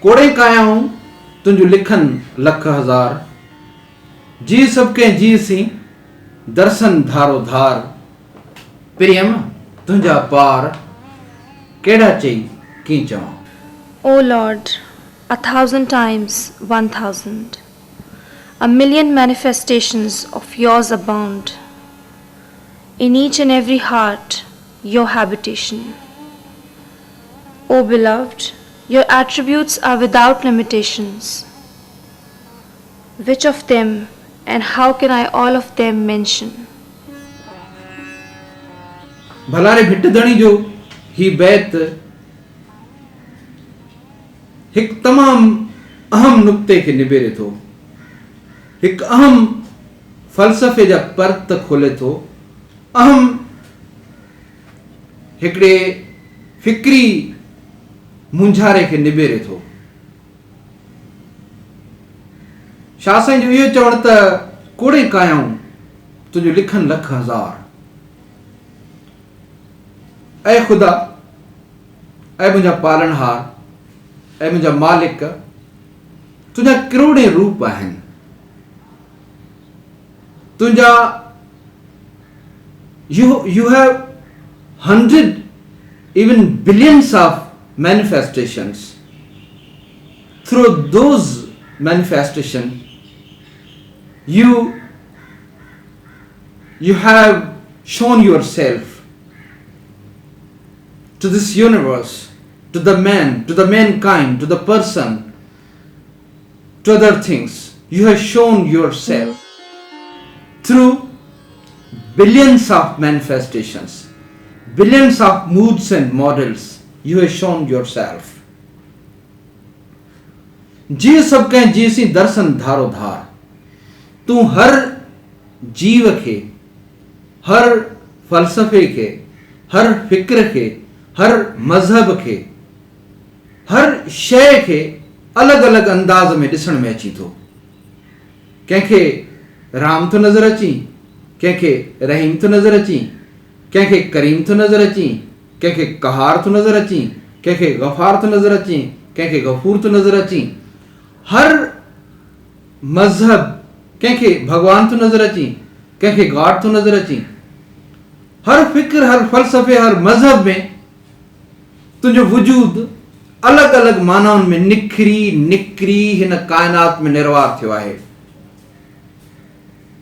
कोड़े कायाऊं तुंहिंजो लिखन लख हज़ार, जी सब के जी सी दर्शन धारो धार, प्रियम तुंहिंजा पार केड़ा चई की चवां। O Lord, 1,000 times 1,000, a million manifestations of yours abound, in each and every heart your habitation. O beloved, your attributes are without limitations. Which of them and how can I all of them mention? भलारे भिट धणी जो ही बैत एक तमाम अहम नुक्ते के निबेरे थो, एक अहम फलसफे जा परत खोले थो, अहम हिकड़े फिक्री मुंझारे के निबेरे थो। शासन जो इहो चवण त कोड़े कायाऊं तुंहिंजो लिखन लख हज़ार, ऐ खुदा, ऐ मुंहिंजा पालनहार, ऐ मुंहिंजा मालिक, तुंहिंजा करोड़े रूप आहिनि, तुंहिंजा you have 100 even billions of manifestations. Through those manifestations you have shown yourself to this universe, to the man, to the mankind, to the person, to other things. You have shown yourself through billions of manifestations, billions of moods and models. You have shown yourself. जी सब कह जी C दर्शन धारो धार, तू हर जीव के, हर फलसफे के, हर फिक्र के, हर मजहब के, हर शय के अलग अलग अंदाज में ॾिसण में अची थो। कंहिंखे राम थो नज़र अची, कंहिंखे रहीम थो नज़र अची, कंहिंखे करीम थो नज़र अची, कंहिंखे कहार थो नज़र अची, कंहिंखे गफ़ार थो नज़र अची, कंहिंखे गफ़ूर थो नज़र अची। हर मजहब कंहिंखे भगवान थो नज़र अची, कंहिंखे गॉड थो नज़र अची। हर फिक्र, हर फलसफे, हर मजहब में तुंहिंजो वजूद अलग अलग मानाउनि में निखरी निकरी हिन काइनात में निर्वार थियो आहे।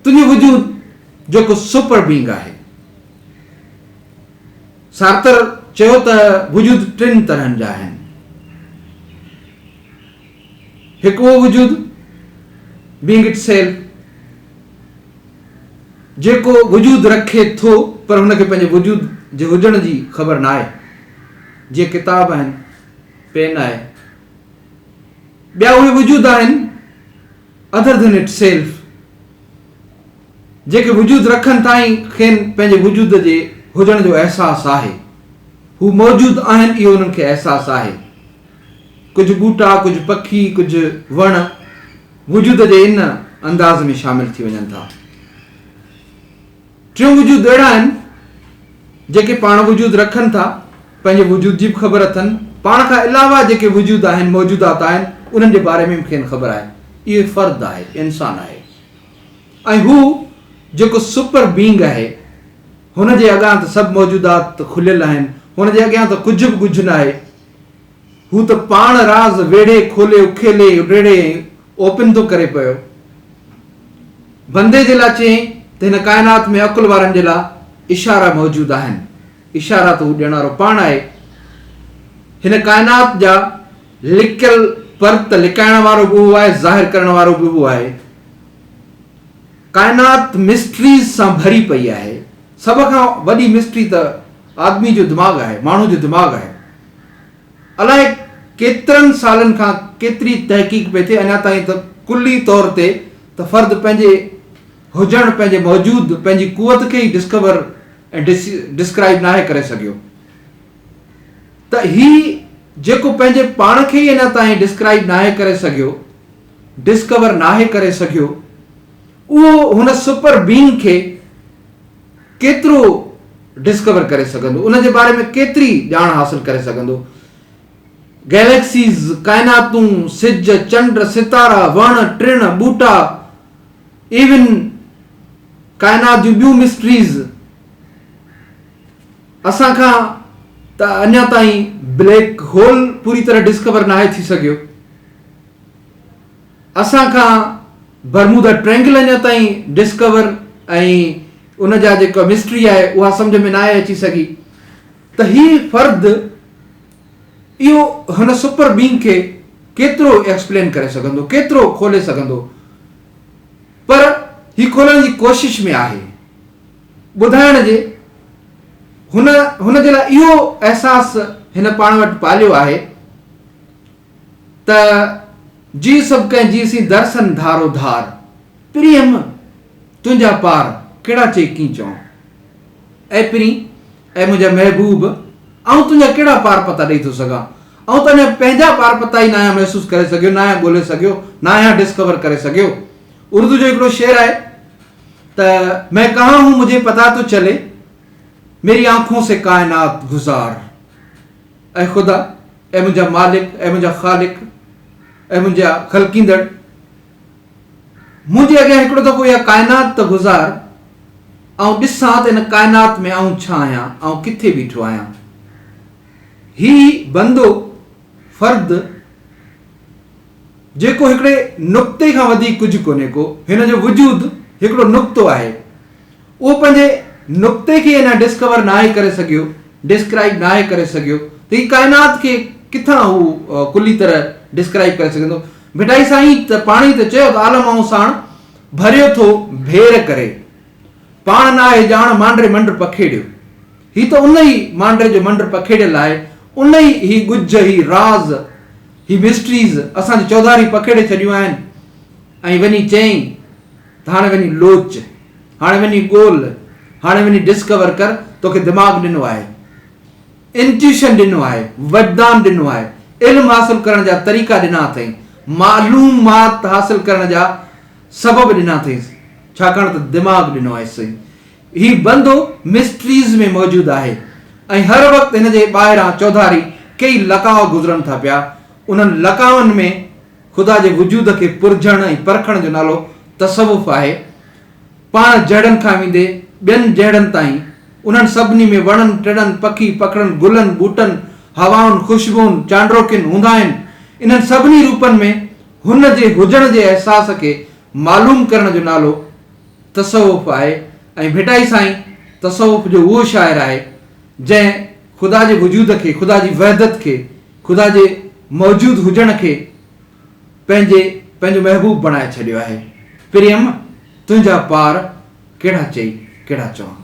तुंहिंजो वजूद जेको सुपर बींग आहे। सार्तर चयो त वजूद टिन तरहनि जा आहिनि। हिकु उहो वजूद बींग इट सेल्फ, जेको वजूद रखे थो पर हुनखे पंहिंजे वजूद जे हुजण जी ख़बर न आहे। जीअं किताब आहिनि, पेन आहे। ॿिया उहे वजूद आहिनि अदर देन इट सेल्फ, जेके वजूद रखनि था ई खेनि पंहिंजे वजूद जे हुजण जो अहसासु आहे। हू मौजूद आहिनि, इहो उन्हनि खे अहसासु आहे। कुझु ॿूटा, कुझु पखी, कुझु वण वजूद जे इन अंदाज़ में शामिल थी वञनि था। टियों वजूद अहिड़ा आहिनि जेके पाण वजूद रखनि था, पंहिंजे वजूद जी बि ख़बर अथनि, पाण खां अलावा जेके वजूद आहिनि, मौजूदात आहिनि, उन्हनि जे बारे में बि खेनि ख़बर आहे। इहो फ़र्द आहे, इंसान आहे। ऐं हू जेको सुपर बींग आहे, हुन जे अॻियां त सभु मौजूदात खुलियल आहिनि, हुन जे अॻियां त कुझु बि कुझु न आहे। हू त पाण राज़ वेड़े खोले उखेले उॾेड़े ओपन थो करे पियो। बंदे जे लाइ चई त हिन काइनात में अकुल वारनि जे लाइ इशारा मौजूद आहिनि। इशारा त हू ॾियण वारो पाण आहे। हिन काइनात जा लिकियल परत लिकाइण वारो बि उहो आहे, ज़ाहिर करण वारो बि उहो आहे। काइनात मिस्ट्रीज़ सां भरी पई आहे। सभ खां वॾी मिस्ट्री त आदमी जो दिमाग़ आहे, माण्हू जो दिमाग़ आहे। अलाए केतिरनि सालनि खां केतिरी तहक़ीक़ पई थिए, अञा ताईं त कुल्ली तौर ते त फ़र्द पंहिंजे हुजण, पंहिंजे मौजूद, पंहिंजी कुवत खे ई डिस्कवर ऐं डिस्क्राइब नाहे करे सघियो। त ही जेको पंहिंजे पाण खे ई अञा ताईं डिस्क्राइब नाहे करे सघियो, डिस्कवर नाहे करे सघियो, उहो हुन सुपर बींग खे केतिरो डिस्कवर करे सघंदो, उन जे बारे में केतिरी ॼाण हासिल करे सघंदो। गैलेक्सीज़, कायनातूं, सिज, चंड, सितारा, वण, टिण, ॿूटा, इवन कायनात जूं ॿियूं मिस्ट्रीज़, असांखां त अञा ताईं ब्लैक होल पूरी तरह डिस्कवर नाहे थी सघियो, असांखां बर्मुदा ट्रायंगल अञा ताईं डिस्कवर ऐं उन जा जेका मिस्ट्री आहे उहा सम्झ में न आहे अची सघी। त ही फ़र्द इहो हुन सुपर बीइंग खे केतिरो एक्सप्लेन करे सघंदो, केतिरो खोले सघंदो, पर ही खोलण जी कोशिश में आहे, ॿुधाइण जे हुन जे लाइ इहो अहसास हिन पाण वटि पालियो आहे त जी सभु कंहिं जी सी दर्शन धारो धार, प्रियम तुंहिंजा पार कहिड़ा चई कीअं चऊं, ऐं पिरी ऐं मुंहिंजा महबूब आऊं तुंहिंजा कहिड़ा पार पता ॾेई थो सघां, ऐं त अञा पंहिंजा पार पता ई न आहियां महसूसु करे सघियो, न आहियां ॻोल्हे सघियो, न आहियां डिस्कवर करे सघियो। उर्दू जो हिकिड़ो शेर आहे त मैं कहाँ हूं मुझे पता तो चले, मेरी आंखों से कायनात गुज़ार, ऐं ख़ुदा, ऐं मुंहिंजा मालिक, ऐं मुंहिंजा ख़ालिक, ऐं मुंहिंजा ख़लकींदड़, मुंहिंजे अॻियां हिकिड़ो दफ़ो इहा कायनात त गुज़ार, ऐं ॾिसां त इन कायनात में आऊं छा आहियां, ऐं किथे बीठो आहियां। ही बंदो फ़र्द जेको हिकिड़े नुक़्ते खां वधीक कुझु कोन्हे को, हिन जो वजूद हिकिड़ो नुक़्तो आहे, उहो पंहिंजे नुक़्ते खे अञा डिस्कवर नाहे करे सघियो, डिस्क्राइब नाहे करे सघियो, त ही कायनात खे किथां हू कुली तरह डिस्क्राइब करे सघंदो। मिठाई साईं त पाण ई त चयो त आलम ऐं साण भरियो थो भेर करे, पाण न आहे ॼाण मांडरे मंड पखेड़ियो, ही त उन ई मांडरे जो मंड पखेड़ियल आहे, उन ई ही गुज, ही राज़, ही मिस्ट्रीज़ असांजे चौधारी पखेड़े छॾियूं आहिनि। ऐं वञी चयईं त हाणे वञी लोच, हाणे वञी ॻोल्ह, हाणे वञी डिस्कवर कर, तोखे दिमाग़ ॾिनो आहे, इंट्यूशन ॾिनो आहे, वजदान ॾिनो आहे, इल्म हासिल करण जा तरीक़ा ॾिना अथई, मालूमात हासिल करण जा सबब ॾिना अथई, छाकाणि त दिमाग़ ॾिनो आहे। सही ही बंदो मिस्ट्रीज़ में मौजूदु आहे ऐं हर वक़्तु हिन जे ॿाहिरां चौधारी कई लकाव गुज़रनि था पिया, उन्हनि लकावनि में ख़ुदा जे वजूद खे पुरझण ऐं परखण जो नालो तसवुफ़ आहे। पाण जहिड़नि खां वेंदे ॿियनि जहिड़नि ताईं उन्हनि सभिनी में वणनि टिणनि, पखी पखड़नि, गुलनि ॿूटनि, हवाउनि, ख़ुशबुनि, चांड्रोकिन हूंदा आहिनि। इन्हनि सभिनी रूपनि में हुन जे हुजण जे अहसास खे मालूम करण जो नालो तसवुफ़ आहे। ऐं भिटाई साईं तसवुफ़ जो उहो शाइर आहे जंहिं ख़ुदा जे वजूद खे, ख़ुदा जी वहदत खे, ख़ुदा जे मौजूद हुजण खे पंहिंजो महबूब बणाए छॾियो आहे। प्रियम तुंहिंजा पार कहिड़ा चई कहिड़ा चवां।